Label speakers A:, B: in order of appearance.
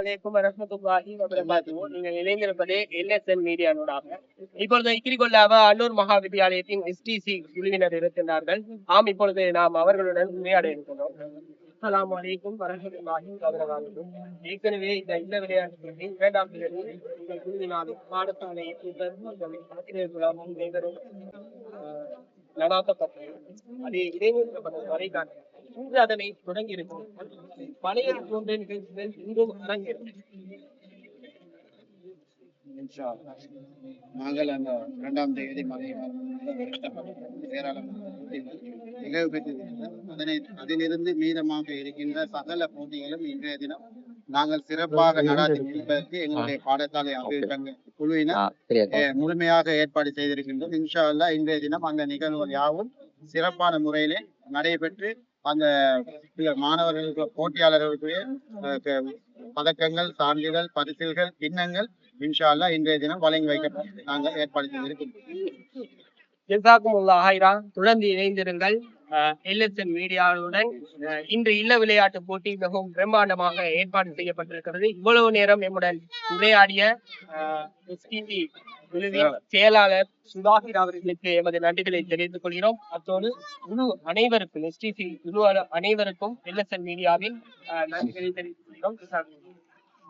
A: அலைக்கும் வரஹ்மத்துல்லாஹி வபரகாத்துஹு. நீங்கள் இணைந்திருப்பது எல்எஸ்என் மீடியானூடாக. இப்பொழுது இக்கிரிகொல்லாவ அன்னூர் மகா வித்தியாலயத்தின் எஸ்டிசி குழுவினர் இருக்கின்றார்கள். இப்பொழுது நாம் அவர்களுடன் உரையாட இருக்கிறோம். அஸ்ஸலாமு அலைக்கும் வரஹ்மத்துல்லாஹி வபரகாத்துஹு. ஏற்கனவே இந்த இல்ல விளையாட்டு 2ஆம் தேதி குழுவினாலும் பாடசாலை ஆசிரியர்களும் அனைவரும் நடாத்தப்பட்டது. அது இடைநிறுத்தப்பட்ட வரைக்கான இன்று அதனை தொடங்கி இருக்கும். பழைய போன்ற நிகழ்ச்சிகள் இன்றும் அரங்கேறும்.
B: நாங்கள் அந்த 2ஆம் தேதி நிகழ்வு பெற்றிருக்கின்றன. அதிலிருந்து மீதமாக இருக்கின்ற சகல போட்டிகளும் இன்றைய தினம் நாங்கள் சிறப்பாக நடாத்தி முடிப்பதற்கு எங்களுடைய பாடசாலை அபிவிருத்தி குழுவினர் முழுமையாக ஏற்பாடு செய்திருக்கின்றோம். இன்ஷா அல்லாஹ் இன்றைய தினம் அந்த நிகழ்வுகள் யாவும் சிறப்பான முறையிலே நடைபெற்று அந்த மாணவர்களுக்கு போட்டியாளர்களுக்கு பதக்கங்கள், சான்றிதழ், பரிசில்கள், கிண்ணங்கள் இன்ஷா அல்லாஹ் இன்றைய தினம் வழங்கி வைக்கப்பட்டு நாங்கள் ஏற்பாடு செய்திருக்கின்றோம்.
A: தொடர்ந்து இணைந்திருங்கள் எல்எஸ்என் மீடியாவுடன். இன்று இல்ல விளையாட்டு போட்டி மிகவும் பிரம்மாண்டமாக ஏற்பாடு செய்யப்பட்டிருக்கிறது. இவ்வளவு நேரம் நம்முடன் உரையாடிய செயலாளர் சுதாகர் அவர்களுக்கு எமது நன்றிகளை தெரிவித்துக் கொள்கிறோம். அத்தோடு குழு அனைவருக்கும் எஸ்டிசி குழு அனைவருக்கும் எல்எஸ்என் மீடியாவின் நன்றிகளை தெரிவித்துக் கொள்கிறோம்.